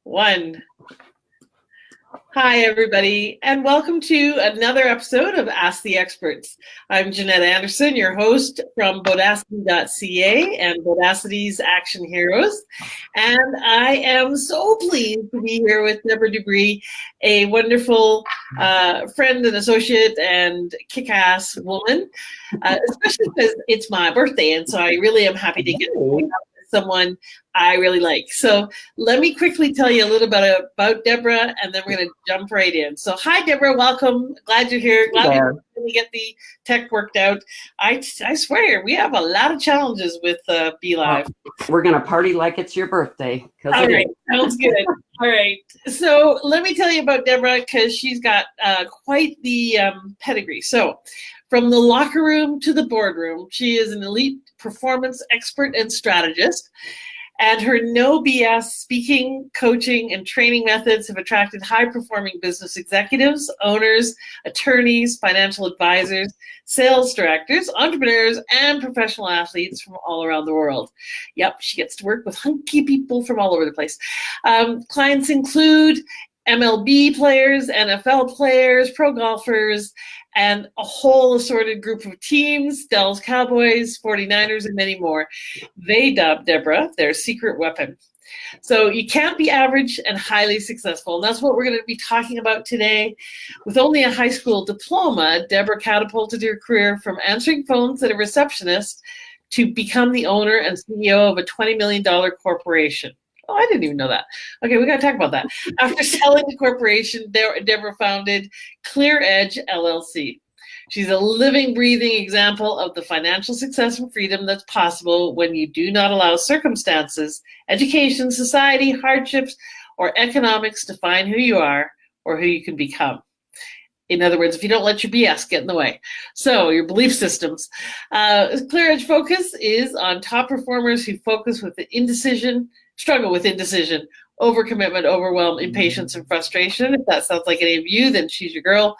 One. Hi, everybody, and welcome to another episode of Ask the Experts. I'm Jannette Anderson, your host from bodacity.ca and Bodacity's Action Heroes. And I am so pleased to be here with Deborah Dubree, a wonderful friend and associate and kick-ass woman, especially because it's my birthday, and so I really am happy to get to hang out with someone I really like. So let me quickly tell you a little bit about Deborah, and then we're going to jump right in. So hi, Deborah. Welcome. Glad you're here. Glad we're going to get the tech worked out. I swear, we have a lot of challenges with Be Live. We're going to party like it's your birthday. All right. Sounds good. All right. So let me tell you about Deborah, because she's got quite the pedigree. So from the locker room to the boardroom, she is an elite performance expert and strategist. And her no BS speaking, coaching, and training methods have attracted high-performing business executives, owners, attorneys, financial advisors, sales directors, entrepreneurs, and professional athletes from all around the world. Yep, she gets to work with hunky people from all over the place. Clients include MLB players, NFL players, pro golfers, and a whole assorted group of teams, Dallas Cowboys, 49ers, and many more. They dubbed Deborah their secret weapon. So you can't be average and highly successful. And that's what we're going to be talking about today. With only a high school diploma, Deborah catapulted her career from answering phones at a receptionist to become the owner and CEO of a $20 million corporation. Oh, I didn't even know that. Okay, we got to talk about that. After selling the corporation, Deborah founded Clear Edge LLC. She's a living, breathing example of the financial success and freedom that's possible when you do not allow circumstances, education, society, hardships, or economics define who you are or who you can become. In other words, if you don't let your BS get in the way. So your belief systems. Clear Edge focus is on top performers who focus with struggle with indecision, overcommitment, overwhelm, impatience, and frustration. If that sounds like any of you, then she's your girl.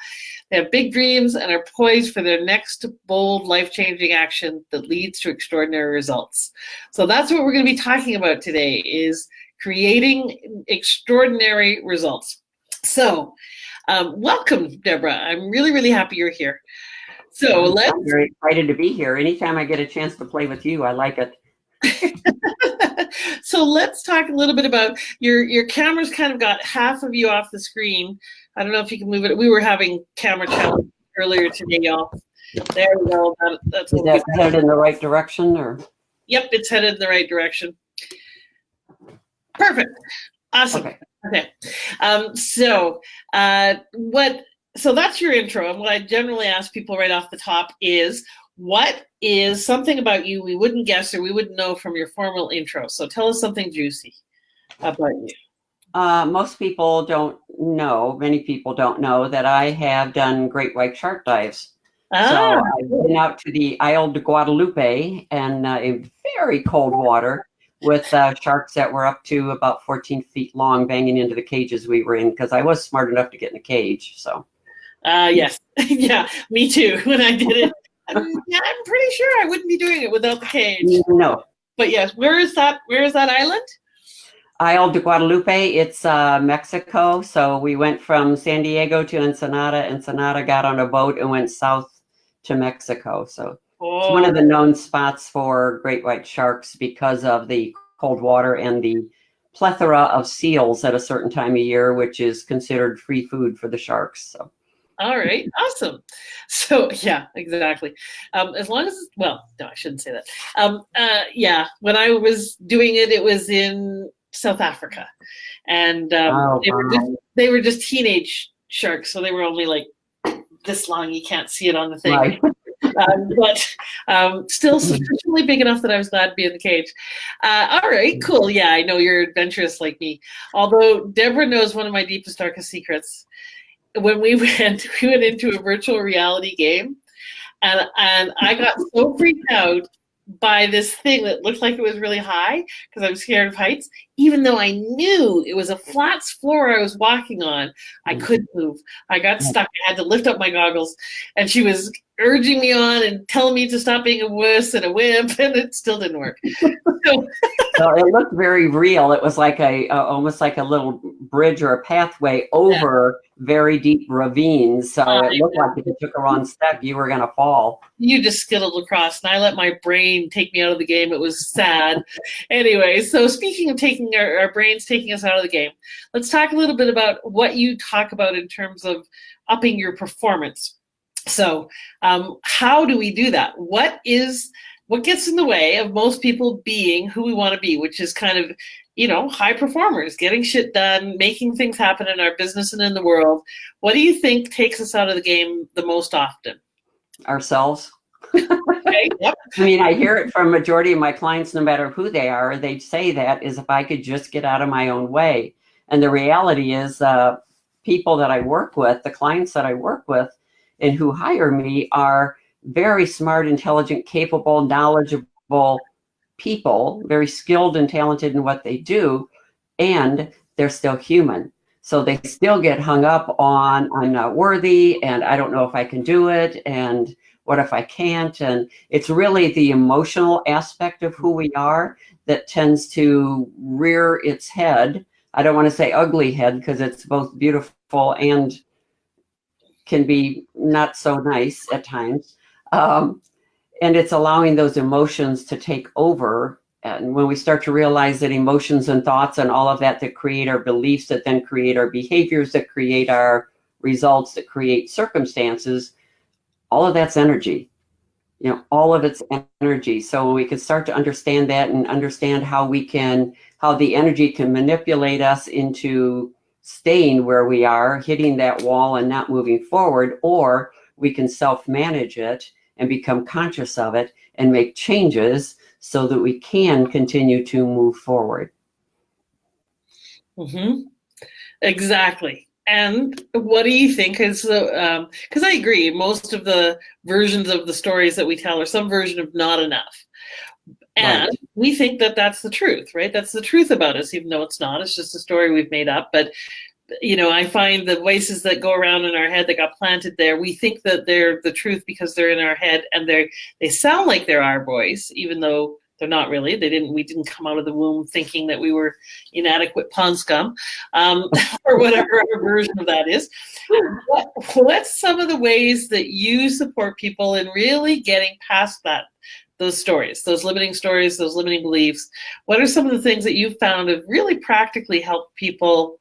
They have big dreams and are poised for their next bold, life-changing action that leads to extraordinary results. So that's what we're going to be talking about today, is creating extraordinary results. So welcome, Deborah. I'm really, really happy you're here. So I'm very excited to be here. Anytime I get a chance to play with you, I like it. So let's talk a little bit about your camera's kind of got half of you off the screen. I don't know if you can move it. We were having camera challenge earlier today, y'all. There we go. That's Is that headed in the right direction, or? Yep, it's headed in the right direction. Perfect. Awesome. Okay. So that's your intro. And what I generally ask people right off the top is, what is something about you we wouldn't guess or we wouldn't know from your formal intro? So tell us something juicy about you. Most people don't know, many people don't know that I have done great white shark dives. So I've been out to the Isle de Guadalupe and in very cold water with sharks that were up to about 14 feet long, banging into the cages we were in, because I was smart enough to get in a cage. So yes. Yeah, me too. When I did it. I'm pretty sure I wouldn't be doing it without the cage. No. But yes, where is that island? Isle de Guadalupe, it's Mexico. So we went from San Diego to Ensenada. Ensenada, got on a boat and went south to Mexico. So it's one of the known spots for great white sharks because of the cold water and the plethora of seals at a certain time of year, which is considered free food for the sharks. So. All right, awesome. So yeah, exactly. As long as, well, no, I shouldn't say that. Yeah, when I was doing it, it was in South Africa, and they were just teenage sharks, so they were only like this long. You can't see it on the thing, right. But still sufficiently big enough that I was glad to be in the cage. All right, cool. Yeah, I know you're adventurous like me. Although Deborah knows one of my deepest, darkest secrets. When we went into a virtual reality game, and I got so freaked out by this thing that looked like it was really high because I was scared of heights. Even though I knew it was a flat floor I was walking on, I couldn't move. I got stuck. I had to lift up my goggles, and she was urging me on and telling me to stop being a wuss and a wimp, and it still didn't work. So, well, it looked very real. It was like almost like a little bridge or a pathway over very deep ravines. So it looked like if you took a wrong step, you were going to fall. You just skittled across, and I let my brain take me out of the game. It was sad. Anyway, so speaking of taking our brains taking us out of the game, let's talk a little bit about what you talk about in terms of upping your performance. So how do we do that? What gets in the way of most people being who we want to be, which is kind of, high performers, getting shit done, making things happen in our business and in the world? What do you think takes us out of the game the most often? Ourselves. Okay, yep. I mean, I hear it from majority of my clients, no matter who they are, they say that is if I could just get out of my own way. And the reality is people that I work with, the clients that I work with and who hire me are very smart, intelligent, capable, knowledgeable people, very skilled and talented in what they do, and they're still human. So they still get hung up on, I'm not worthy, and I don't know if I can do it, and what if I can't? And it's really the emotional aspect of who we are that tends to rear its head. I don't want to say ugly head because it's both beautiful and can be not so nice at times. And it's allowing those emotions to take over. And when we start to realize that emotions and thoughts and all of that create our beliefs, that then create our behaviors, that create our results, that create circumstances, all of that's energy. All of it's energy. So when we can start to understand that and understand how the energy can manipulate us into staying where we are, hitting that wall and not moving forward, or we can self-manage it and become conscious of it and make changes so that we can continue to move forward. Mm-hmm. Exactly. And what do you think is because I agree, most of the versions of the stories that we tell are some version of not enough. And we think that that's the truth, right? That's the truth about us, even though it's not. It's just a story we've made up. But I find the voices that go around in our head that got planted there, we think that they're the truth because they're in our head, and they sound like they're our voice, even though they're not really. We didn't come out of the womb thinking that we were inadequate pond scum, or whatever our version of that is. What's some of the ways that you support people in really getting past those stories, those limiting beliefs? What are some of the things that you've found have really practically helped people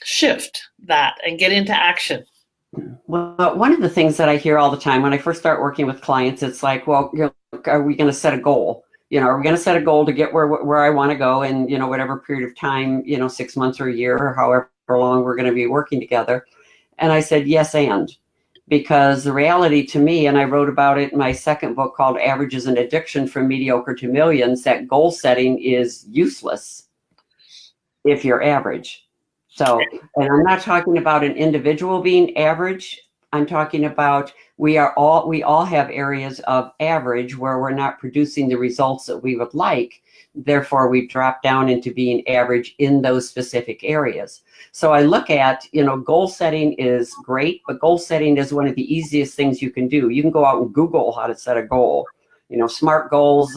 shift that and get into action? Well, one of the things that I hear all the time when I first start working with clients, it's like, well, are we going to set a goal? Are we going to set a goal to get where I want to go in, whatever period of time, 6 months or a year or however long we're going to be working together? And I said, yes, because the reality to me, and I wrote about it in my second book called Average is an Addiction, From Mediocre to Millions, that goal setting is useless if you're average. So, and I'm not talking about an individual being average. I'm talking about we all have areas of average where we're not producing the results that we would like. Therefore, we've dropped down into being average in those specific areas. So I look at, goal setting is great, but goal setting is one of the easiest things you can do. You can go out and Google how to set a goal, SMART goals,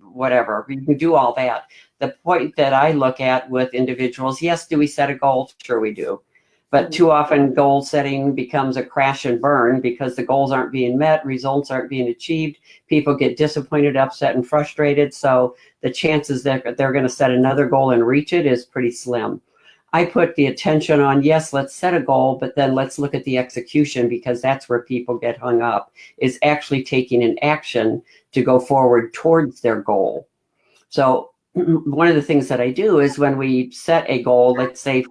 whatever. You can do all that. The point that I look at with individuals, yes, do we set a goal? Sure we do. But too often goal setting becomes a crash and burn because the goals aren't being met, results aren't being achieved. People get disappointed, upset, and frustrated. So the chances that they're going to set another goal and reach it is pretty slim. I put the attention on, yes, let's set a goal, but then let's look at the execution, because that's where people get hung up, is actually taking an action to go forward towards their goal. So one of the things that I do is when we set a goal, let's say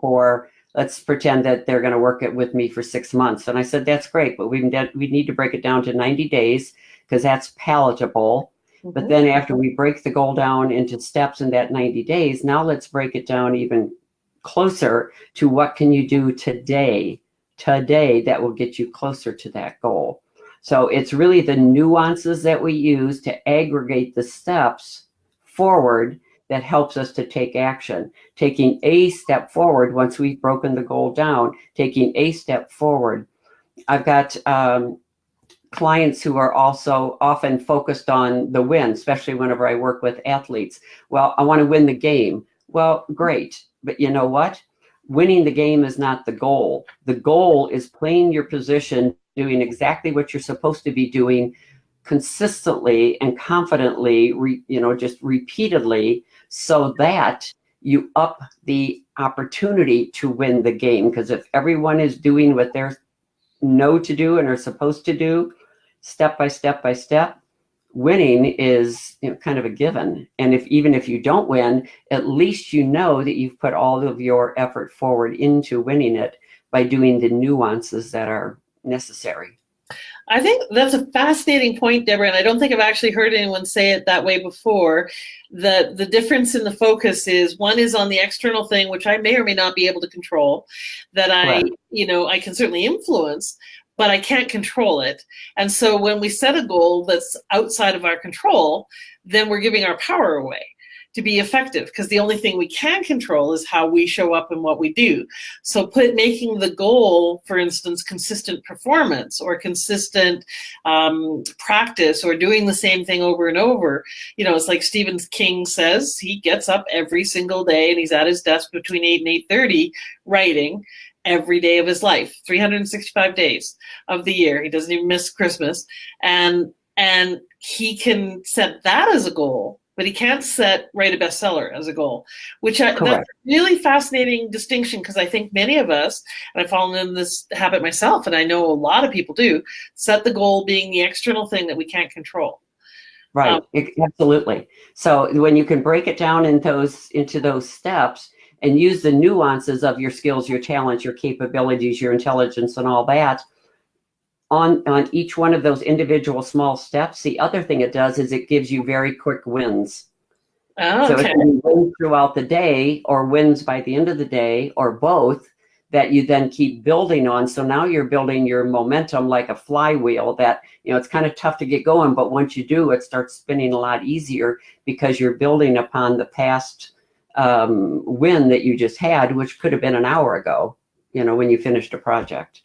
let's pretend that they're going to work it with me for 6 months. And I said, that's great, but we need to break it down to 90 days because that's palatable. Mm-hmm. But then after we break the goal down into steps in that 90 days, now let's break it down even closer to what can you do today that will get you closer to that goal. So it's really the nuances that we use to aggregate the steps forward that helps us to take action. Taking a step forward once we've broken the goal down, taking a step forward. I've got clients who are also often focused on the win, especially whenever I work with athletes. Well, I want to win the game. Well, great. But you know what? Winning the game is not the goal. The goal is playing your position, doing exactly what you're supposed to be doing consistently and confidently, just repeatedly, so that you up the opportunity to win the game. Because if everyone is doing what they're know to do and are supposed to do, step by step by step, winning is kind of a given. And even if you don't win, at least you know that you've put all of your effort forward into winning it by doing the nuances that are necessary. I think that's a fascinating point, Deborah, and I don't think I've actually heard anyone say it that way before. The difference in the focus is one is on the external thing, which I may or may not be able to control, that I can certainly influence, but I can't control it. And so when we set a goal that's outside of our control, then we're giving our power away to be effective, because the only thing we can control is how we show up and what we do. So making the goal, for instance, consistent performance or consistent practice or doing the same thing over and over, it's like Stephen King says, he gets up every single day and he's at his desk between 8 and 8:30 writing every day of his life, 365 days of the year. He doesn't even miss Christmas. And he can set that as a goal, but he can't write a bestseller as a goal, that's a really fascinating distinction, because I think many of us, and I've fallen in this habit myself, and I know a lot of people do, set the goal being the external thing that we can't control. Right, absolutely. So when you can break it down into those steps and use the nuances of your skills, your talents, your capabilities, your intelligence, and all that, on each one of those individual small steps, the other thing it does is it gives you very quick wins. Oh, okay. So it can be wins throughout the day or wins by the end of the day or both that you then keep building on. So now you're building your momentum like a flywheel that, it's kind of tough to get going, but once you do, it starts spinning a lot easier because you're building upon the past win that you just had, which could have been an hour ago, when you finished a project.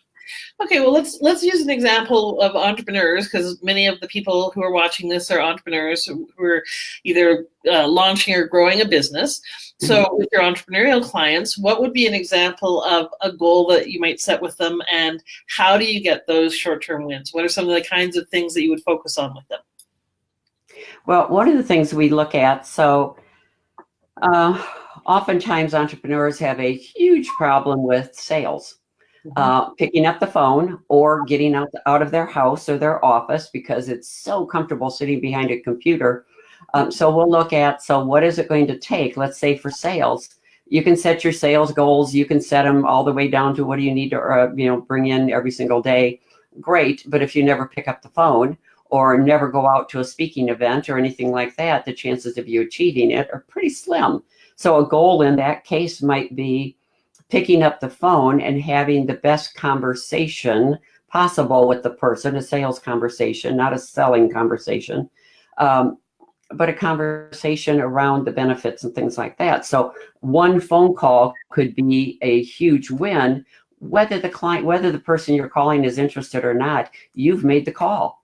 Okay, well, let's use an example of entrepreneurs, because many of the people who are watching this are entrepreneurs who are either launching or growing a business. So with your entrepreneurial clients, what would be an example of a goal that you might set with them, and how do you get those short-term wins? What are some of the kinds of things that you would focus on with them? Well, one of the things we look at, oftentimes entrepreneurs have a huge problem with sales. Picking up the phone or getting out of their house or their office, because it's so comfortable sitting behind a computer. So we'll look at, what is it going to take? Let's say for sales, you can set your sales goals. You can set them all the way down to what do you need to bring in every single day. Great. But if you never pick up the phone or never go out to a speaking event or anything like that, the chances of you achieving it are pretty slim. So a goal in that case might be picking up the phone and having the best conversation possible with the person, a sales conversation, not a selling conversation, but a conversation around the benefits and things like that. So one phone call could be a huge win, whether the person you're calling is interested or not. You've made the call.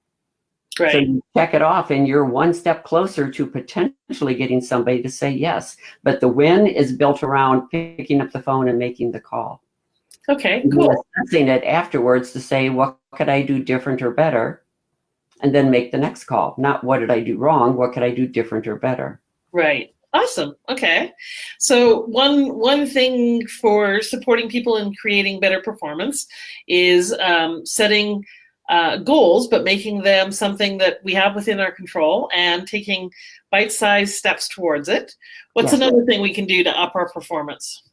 Right. So you check it off and you're one step closer to potentially getting somebody to say yes. But the win is built around picking up the phone and making the call. Okay, cool. Assessing it afterwards to say, what could I do different or better? And then make the next call. Not what did I do wrong? What could I do different or better? Right. Awesome. Okay. So one thing for supporting people in creating better performance is setting goals, but making them something that we have within our control and taking bite-sized steps towards it. What's another thing we can do to up our performance?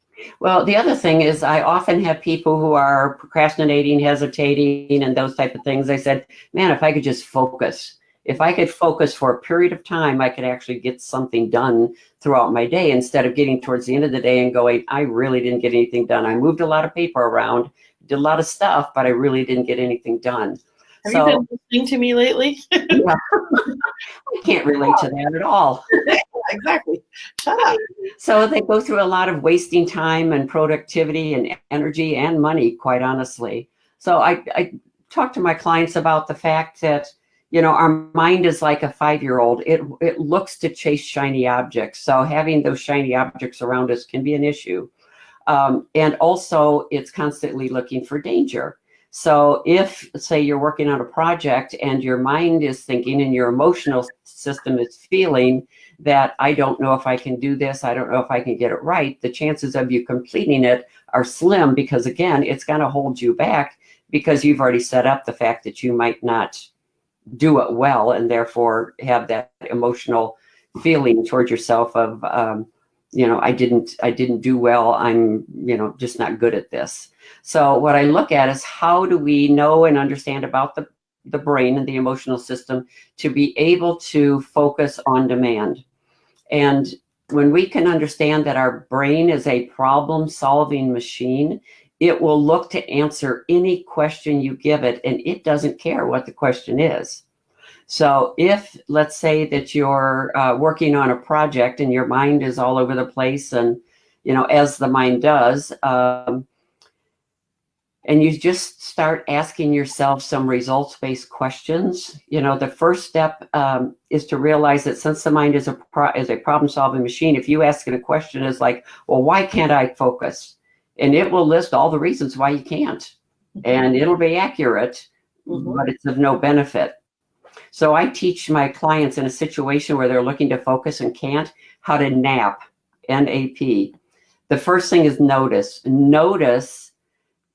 Well, the other thing is I often have people who are procrastinating, hesitating, and those type of things. I said, man, if I could just focus. If I could focus for a period of time, I could actually get something done throughout my day instead of getting towards the end of the day and going, I really didn't get anything done. I moved a lot of paper around, did a lot of stuff, but I really didn't get anything done. Have you been listening to me lately? Yeah. I can't relate to that at all. Exactly. Shut up. So they go through a lot of wasting time and productivity and energy and money, quite honestly. So I talk to my clients about the fact that, our mind is like a 5-year-old. It looks to chase shiny objects. So having those shiny objects around us can be an issue. And also it's constantly looking for danger. So if, say, you're working on a project and your mind is thinking and your emotional system is feeling that I don't know if I can do this, I don't know if I can get it right, the chances of you completing it are slim, because again, it's going to hold you back because you've already set up the fact that you might not do it well, and therefore have that emotional feeling towards yourself of, I didn't do well. I'm, just not good at this. So what I look at is, how do we know and understand about the brain and the emotional system to be able to focus on demand? And when we can understand that our brain is a problem-solving machine, it will look to answer any question you give it, and it doesn't care what the question is. So if, let's say that you're working on a project and your mind is all over the place, and, as the mind does, and you just start asking yourself some results-based questions, the first step is to realize that since the mind is a problem-solving machine, if you ask it a question is like, well, why can't I focus? And it will list all the reasons why you can't. And it'll be accurate, but it's of no benefit. So I teach my clients in a situation where they're looking to focus and can't, how to nap, N-A-P. The first thing is notice. Notice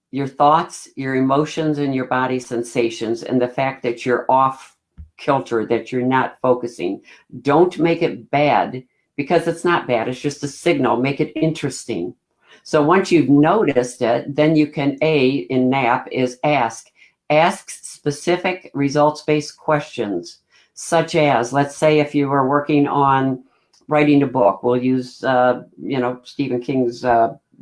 your thoughts, your emotions, and your body sensations, and the fact that you're off kilter, that you're not focusing. Don't make it bad, because it's not bad. It's just a signal. Make it interesting. So once you've noticed it, then you can, in NAP, is ask. Ask specific results-based questions, such as, let's say if you were working on writing a book, we'll use, Stephen King's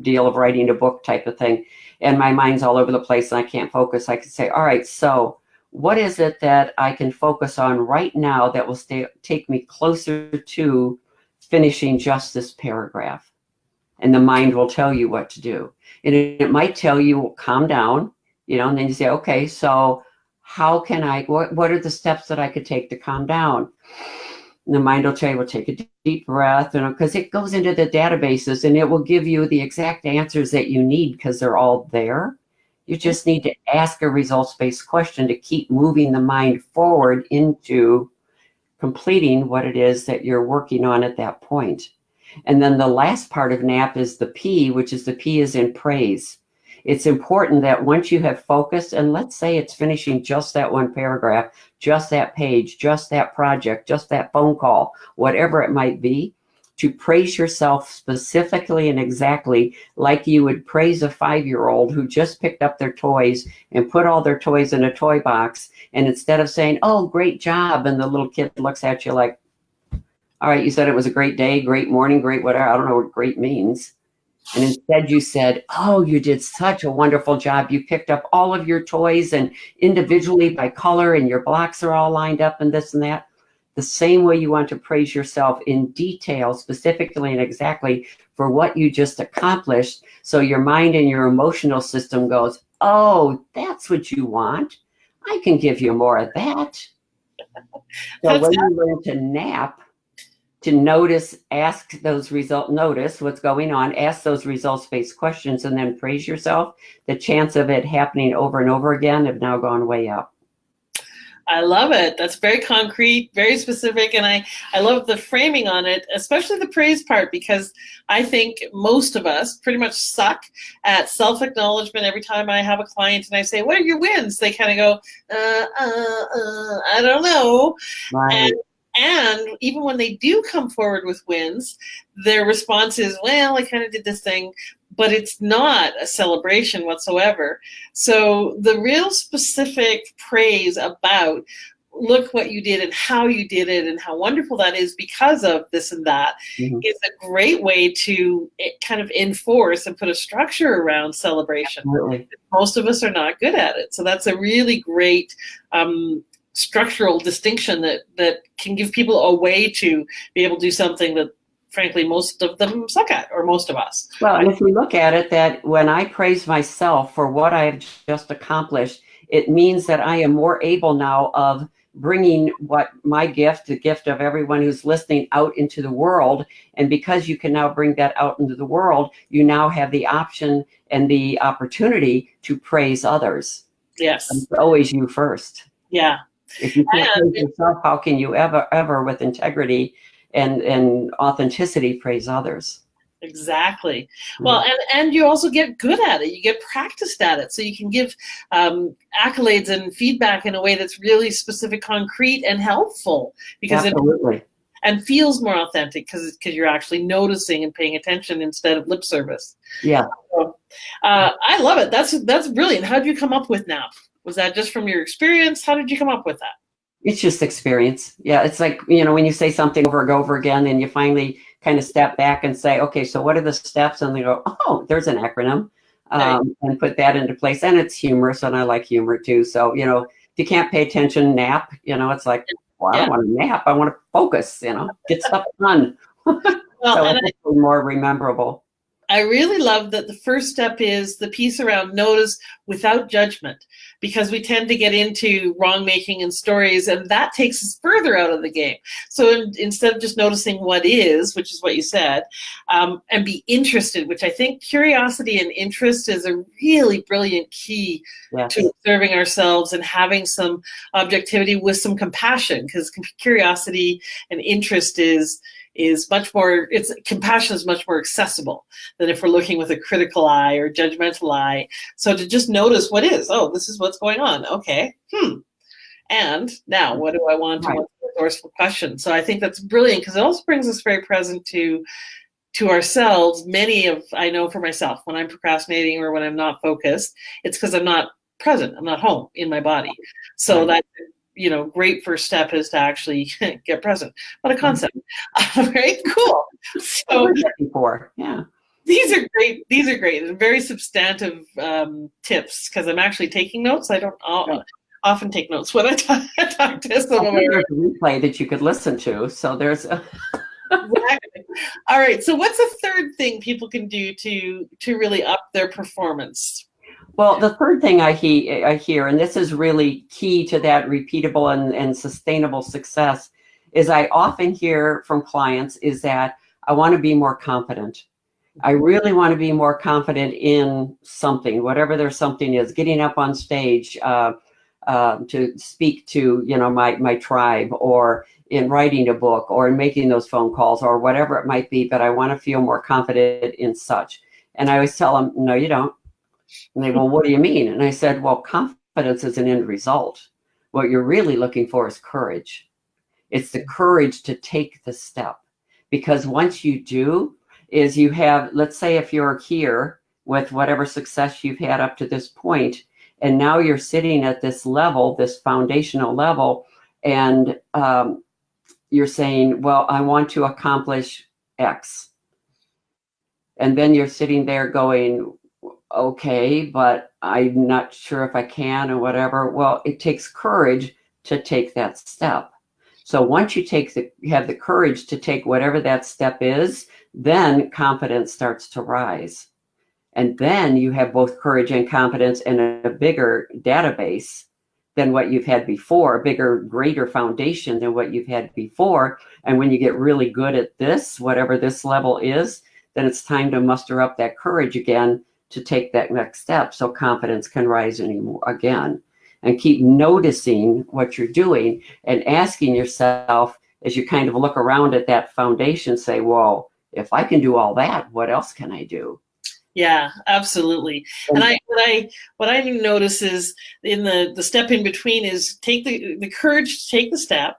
deal of writing a book type of thing, and my mind's all over the place and I can't focus. I could say, all right, so what is it that I can focus on right now that will take me closer to finishing just this paragraph? And the mind will tell you what to do. And it might tell you, calm down, and then you say, okay, so how can what are the steps that I could take to calm down? And the mind will tell you, well, take a deep breath, because it goes into the databases and it will give you the exact answers that you need, because they're all there. You just need to ask a results-based question to keep moving the mind forward into completing what it is that you're working on at that point. And then the last part of NAP is the P, which is the P is in praise. It's important that once you have focused, and let's say it's finishing just that one paragraph, just that page, just that project, just that phone call, whatever it might be, to praise yourself specifically and exactly like you would praise a 5-year-old who just picked up their toys and put all their toys in a toy box. And instead of saying, oh, great job, and the little kid looks at you like, all right, you said it was a great day, great morning, great whatever. I don't know what great means. And instead you said, oh, you did such a wonderful job. You picked up all of your toys and individually by color, and your blocks are all lined up and this and that. The same way you want to praise yourself in detail, specifically and exactly for what you just accomplished. So your mind and your emotional system goes, oh, that's what you want. I can give you more of that. So when you learn to nap, to notice, notice what's going on, ask those results-based questions, and then praise yourself, the chance of it happening over and over again have now gone way up. I love it. That's very concrete, very specific, and I love the framing on it, especially the praise part, because I think most of us pretty much suck at self-acknowledgement. Every time I have a client and I say, what are your wins? They kind of go, I don't know. Right. And even when they do come forward with wins, their response is, well, I kind of did this thing, but it's not a celebration whatsoever. So the real specific praise about look what you did and how you did it and how wonderful that is because of this and that is a great way to kind of enforce and put a structure around celebration. Absolutely. Most of us are not good at it. So that's a really great structural distinction that can give people a way to be able to do something that, frankly, most of them suck at, or most of us. Well, and if we look at it, that when I praise myself for what I have just accomplished, it means that I am more able now of bringing what my gift, the gift of everyone who's listening, out into the world. And because you can now bring that out into the world, you now have the option and the opportunity to praise others. Yes. It's always you first. Yeah. If you can't praise yourself, how can you ever with integrity and authenticity praise others? Exactly. Well, and you also get good at it. You get practiced at it. So you can give accolades and feedback in a way that's really specific, concrete, and helpful, because Absolutely. and feels more authentic because you're actually noticing and paying attention instead of lip service. Yeah. So, I love it. That's brilliant. How did you come up with NAP? Was that just from your experience? How did you come up with that? It's just experience. Yeah, it's like, when you say something over and over again, and you finally kind of step back and say, okay, so what are the steps? And they go, oh, there's an acronym, and put that into place. And it's humorous, and I like humor too. So, if you can't pay attention, nap, it's like, well, I don't want to nap. I want to focus, get stuff done. Well, so it's more rememberable. I really love that the first step is the piece around notice without judgment, because we tend to get into wrong making and stories, and that takes us further out of the game. So instead of just noticing what is, which is what you said, and be interested, which I think curiosity and interest is a really brilliant key to observing ourselves and having some objectivity with some compassion, because curiosity and interest is much more, compassion is much more accessible than if we're looking with a critical eye or judgmental eye. So to just notice what is, oh, this is what's going on. Okay. And now what do I want to answer a resourceful question? So I think that's brilliant, because it also brings us very present to ourselves. I know for myself, when I'm procrastinating or when I'm not focused, it's because I'm not present. I'm not home in my body. So that, great first step is to actually get present. What a concept. Right? Cool. So these are great. These are great and very substantive tips, because I'm actually taking notes. I don't often take notes when I talk to someone. There's a replay that you could listen to. So there's Exactly. All right. So what's the third thing people can do to really up their performance? Well, the third thing I hear, and this is really key to that repeatable and sustainable success, is I often hear from clients is that I want to be more confident. I really want to be more confident in something, whatever their something is, getting up on stage to speak to, my tribe, or in writing a book, or in making those phone calls, or whatever it might be, but I want to feel more confident in such. And I always tell them, no, you don't. And they, well, what do you mean? And I said, well, confidence is an end result. What you're really looking for is courage. It's the courage to take the step. Because once you do, is you have, let's say if you're here with whatever success you've had up to this point, and now you're sitting at this level, this foundational level, and you're saying, well, I want to accomplish X. And then you're sitting there going, okay, but I'm not sure if I can or whatever. Well, it takes courage to take that step. So once you have the courage to take whatever that step is, then confidence starts to rise. And then you have both courage and confidence and a bigger database than what you've had before, a bigger, greater foundation than what you've had before. And when you get really good at this, whatever this level is, then it's time to muster up that courage again to take that next step, so confidence can rise again. And keep noticing what you're doing and asking yourself, as you kind of look around at that foundation, say, well, if I can do all that, what else can I do? Yeah, absolutely. And what I notice is in the step in between is take the courage to take the step,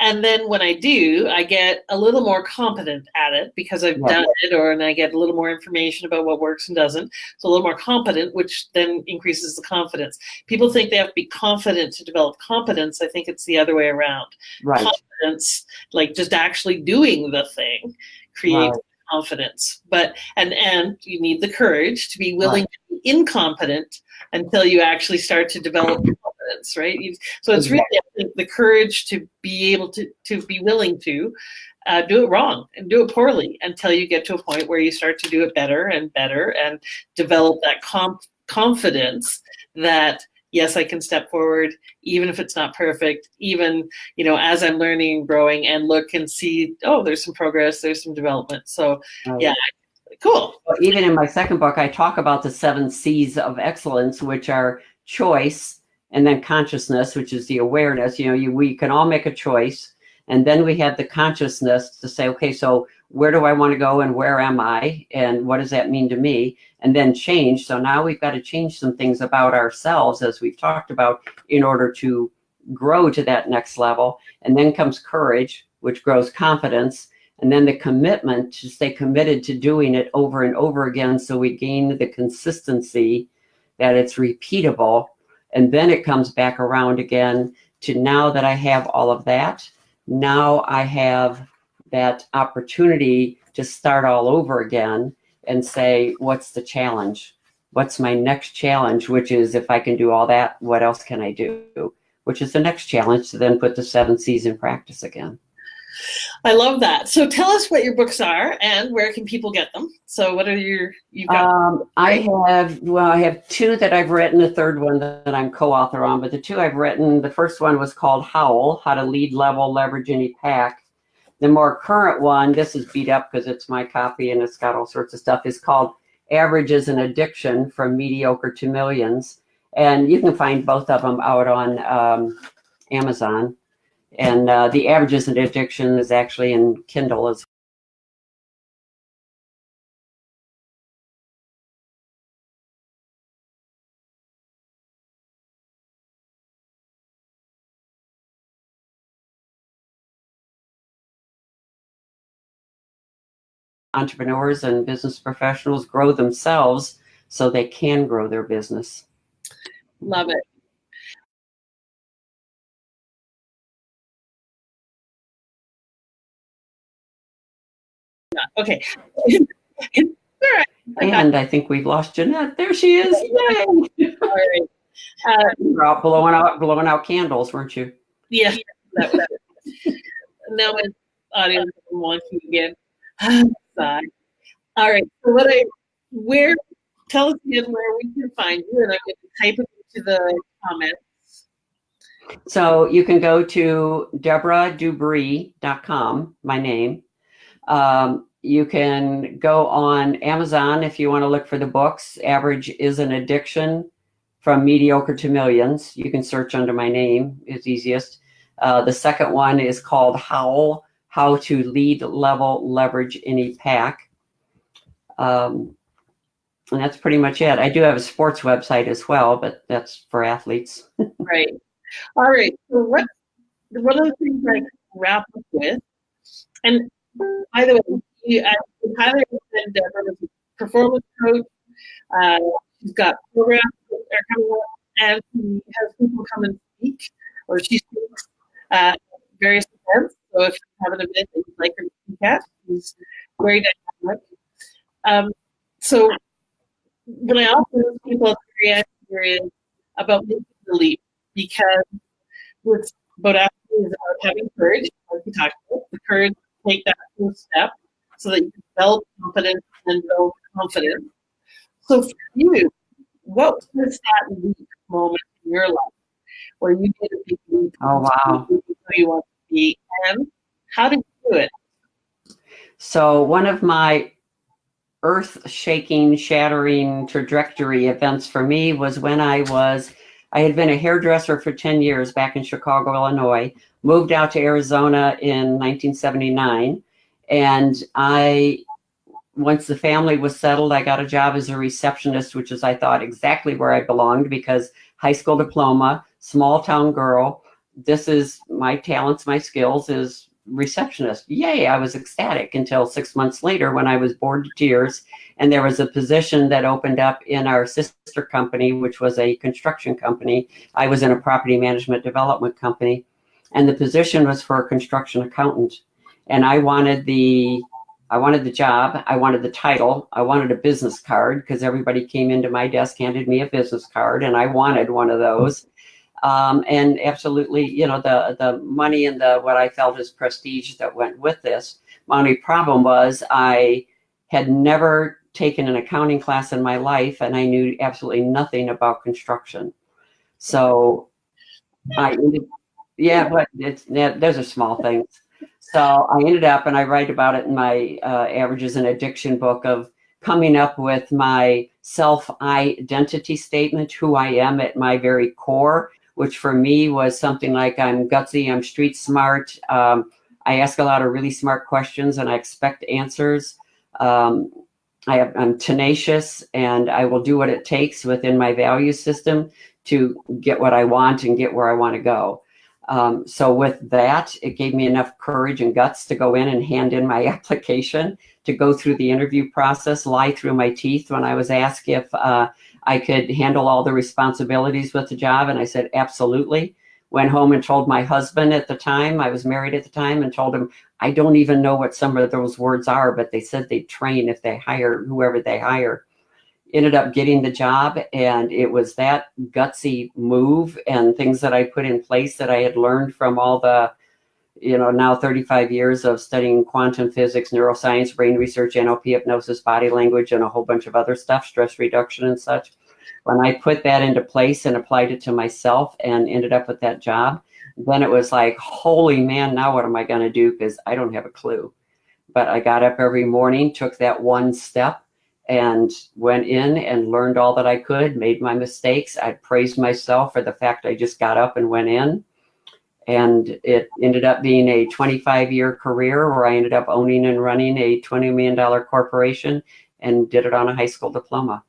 And then when I do, I get a little more competent at it because I've done it, and I get a little more information about what works and doesn't. So a little more competent, which then increases the confidence. People think they have to be confident to develop competence. I think it's the other way around. Right. Confidence, like just actually doing the thing, creates confidence. But and you need the courage to be willing to be incompetent until you actually start to develop confidence, right? So it's really, I think, the courage to be able to be willing to do it wrong and do it poorly until you get to a point where you start to do it better and better and develop that confidence that, yes, I can step forward, even if it's not perfect, even, as I'm learning and growing, and look and see, oh, there's some progress, there's some development. So yeah, cool. Well, even in my second book, I talk about the 7 C's of excellence, which are choice, and then consciousness, which is the awareness. We can all make a choice. And then we have the consciousness to say, okay, so where do I want to go and where am I? And what does that mean to me? And then change. So now we've got to change some things about ourselves, as we've talked about, in order to grow to that next level. And then comes courage, which grows confidence. And then the commitment to stay committed to doing it over and over again, so we gain the consistency that it's repeatable. And then it comes back around again to, now that I have all of that, now I have that opportunity to start all over again and say, what's the challenge? What's my next challenge? Which is, if I can do all that, what else can I do? Which is the next challenge, to then put the 7 C's in practice again. I love that. So tell us what your books are and where can people get them. So what are you've got? I have 2 that I've written, a third one that I'm co-author on, but the 2 I've written, the first one was called Howl, How to Lead, Level, Leverage Any Pack. The more current one, this is beat up because it's my copy and it's got all sorts of stuff, is called Average is an Addiction, From Mediocre to Millions. And you can find both of them out on Amazon. And the Average is an Addiction is actually in Kindle as well. Entrepreneurs and business professionals grow themselves so they can grow their business. Love it. Okay. And I think we've lost Jannette. There she is. Yay! All right. You were out blowing out candles, weren't you? Yeah. Now my audience doesn't want you again. All right. So tell us again where we can find you, and I'm going to type it into the comments. So you can go to DeborahDubree.com, my name. You can go on Amazon if you want to look for the books. Average is an Addiction, From Mediocre to Millions. You can search under my name, it's easiest. The second one is called Howl, How to Lead, Level, Leverage Any Pack. And that's pretty much it. I do have a sports website as well, but that's for athletes. Right. All right. So one of the things I wrap up with, and by the way, I would highly recommend Deborah as a performance coach. She's got programs that are coming up, and she has people come and speak, or she speaks at various events. So if you have an event that you'd like her to speak at, she's very dynamic. So what I often ask people at the very end here is about making the leap, because with bodacity is about having courage, like we talked about, the courage to take that first step so that you can develop confidence and build confidence. So for you, what was that leap moment in your life where you did a big leap? Oh, wow. Who you want to be, and how did you do it? So one of my earth-shaking, shattering trajectory events for me was when I had been a hairdresser for 10 years back in Chicago, Illinois, moved out to Arizona in 1979. And once the family was settled, I got a job as a receptionist, which is, I thought, exactly where I belonged, because high school diploma, small town girl, this is my talents, my skills is receptionist. Yay, I was ecstatic until 6 months later when I was bored to tears, and there was a position that opened up in our sister company, which was a construction company. I was in a property management development company, and the position was for a construction accountant. And I wanted the job, I wanted the title, I wanted a business card, because everybody came into my desk, handed me a business card, and I wanted one of those. And absolutely, the money and the what I felt as prestige that went with this. My only problem was I had never taken an accounting class in my life, and I knew absolutely nothing about construction. So but those are small things. So I ended up, and I write about it in my Averages and Addiction book, of coming up with my self-identity statement, who I am at my very core, which for me was something like, I'm gutsy, I'm street smart, I ask a lot of really smart questions and I expect answers. I'm tenacious, and I will do what it takes within my value system to get what I want and get where I want to go. So with that, it gave me enough courage and guts to go in and hand in my application, to go through the interview process, lie through my teeth when I was asked if I could handle all the responsibilities with the job. And I said, absolutely. Went home and told my husband at the time, I was married at the time, and told him, I don't even know what some of those words are, but they said they'd train if they hire whoever they hire. Ended up getting the job, and it was that gutsy move and things that I put in place that I had learned from all the, now 35 years of studying quantum physics, neuroscience, brain research, NLP, hypnosis, body language, and a whole bunch of other stuff, stress reduction and such. When I put that into place and applied it to myself and ended up with that job, then it was like, holy man, now what am I going to do? Because I don't have a clue. But I got up every morning, took that one step, and went in and learned all that I could, made my mistakes. I praised myself for the fact I just got up and went in. And it ended up being a 25-year career where I ended up owning and running a $20 million corporation, and did it on a high school diploma.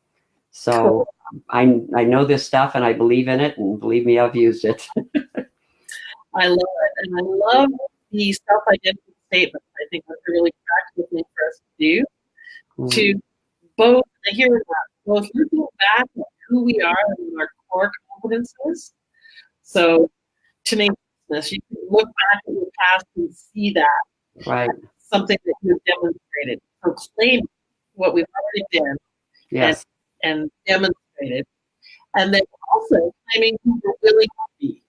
So I know this stuff, and I believe in it, and believe me, I've used it. I love it. And I love the self-identity statement. I think that's a really practical thing for us to do. To both, I hear that, both looking back at who we are and our core competences. So tenaciousness, you can look back at your past and see that. Right. Something that you've demonstrated. Proclaim what we've already done. Yes. And demonstrated. And then also claiming who you're willing to be.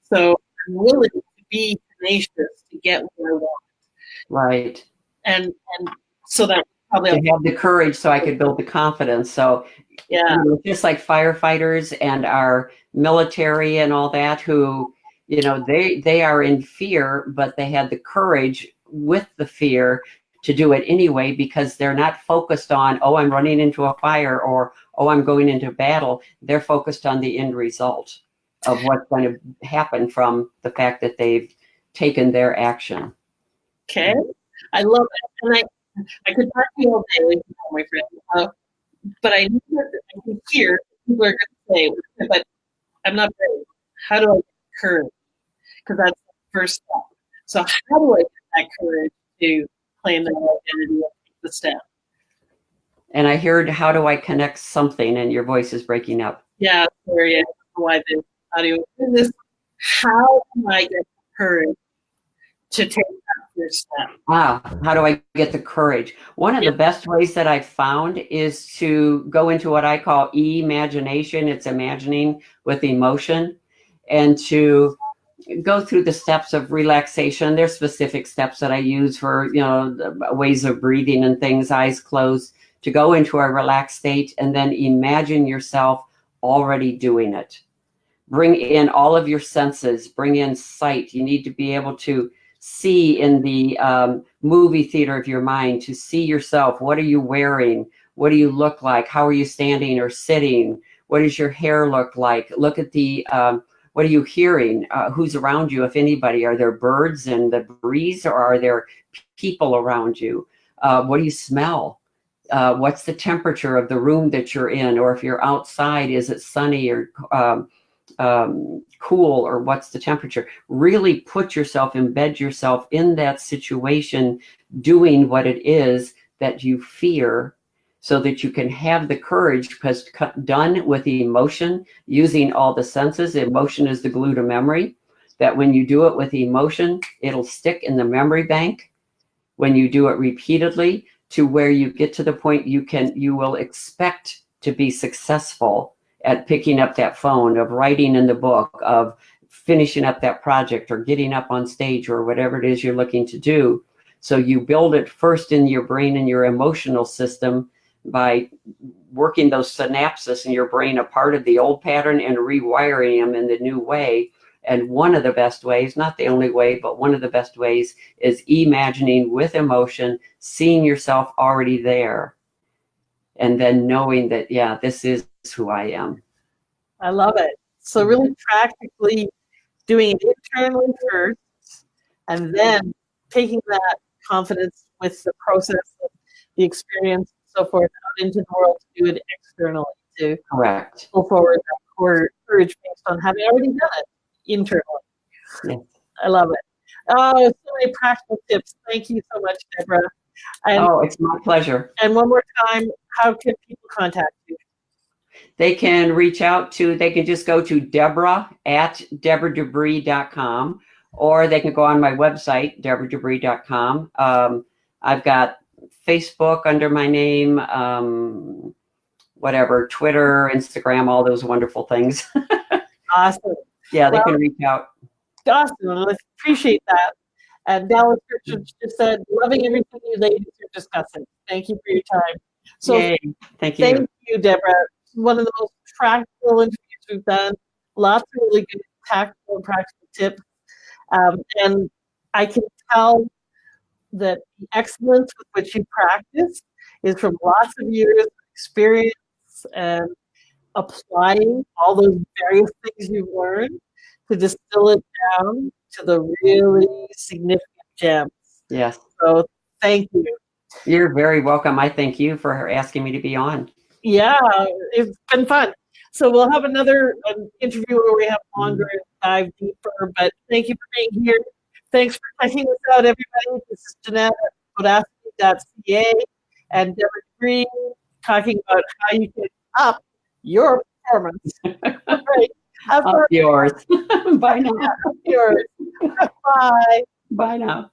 So I'm willing to be tenacious to get what I want. Right. And so that probably to have the courage so I could build the confidence. So just like firefighters and our military and all that, who, they are in fear, but they had the courage with the fear to do it anyway, because they're not focused on, oh, I'm running into a fire, or, oh, I'm going into battle. They're focused on the end result of what's going to happen from the fact that they've taken their action. Okay. I love it. And I could talk to you all day, my friend, but I can hear people are going to say, but I'm not brave. How do I get courage? Because that's the first step. So how do I get that courage to claim that identity and take the step? And I heard, how do I connect something? And your voice is breaking up. Yeah, sorry. I don't know why the audio is this. How do I get the courage to take that first step? How do I get the courage? One of the best ways that I've found is to go into what I call imagination. It's imagining with emotion, and to go through the steps of relaxation. There's specific steps that I use for, ways of breathing and things, eyes closed, to go into a relaxed state, and then imagine yourself already doing it. Bring in all of your senses, bring in sight. You need to be able to see in the movie theater of your mind, to see yourself. What are you wearing? What do you look like? How are you standing or sitting? What does your hair look like? Look at the, what are you hearing? Who's around you, if anybody? Are there birds in the breeze, or are there people around you? What do you smell? What's the temperature of the room that you're in? Or if you're outside, is it sunny or cool or what's the temperature. Really put yourself, embed yourself in that situation, doing what it is that you fear, so that you can have the courage, because done with emotion, using all the senses, emotion is the glue to memory, that when you do it with emotion, it'll stick in the memory bank when you do it repeatedly, to where you get to the point you will expect to be successful at picking up that phone, of writing in the book, of finishing up that project, or getting up on stage, or whatever it is you're looking to do. So you build it first in your brain and your emotional system by working those synapses in your brain, a part of the old pattern, and rewiring them in the new way. And one of the best ways, not the only way, but one of the best ways, is imagining with emotion, seeing yourself already there, and then knowing that, yeah, this is who I am. I love it. So really practically doing it internally first, and then taking that confidence with the process of the experience and so forth out into the world to do it externally, to Correct. pull forward that courage based on having already done it internally. Yes. I love it. Oh, so many practical tips. Thank you so much, Deborah. And, It's my pleasure. and one more time, how can people contact you? They can reach out to, they can just go to Deborah at DeborahDubree.com, or they can go on my website, DeborahDubree.com. I've got Facebook under my name, whatever, Twitter, Instagram, all those wonderful things. Awesome. Yeah, they can reach out. Awesome. Let's appreciate that. And Dallas Richards just said, loving everything you ladies are discussing. Thank you for your time. So Yay. Thank you. Thank you, Deborah. One of the most practical interviews we've done. Lots of really good tactical and practical tips. And I can tell that the excellence with which you practice is from lots of years of experience and applying all those various things you've learned to distill it down to the really significant gems. Yes. So thank you. You're very welcome. I thank you for asking me to be on. Yeah, it's been fun. So we'll have another interview where we have longer and dive deeper. But thank you for being here. Thanks for checking us out, everybody. This is Jannette at bodacity.ca and Deborah Dubree talking about how you can up your performance. All right. Have fun. Up yours. Bye now. Up yours. Bye. Bye now.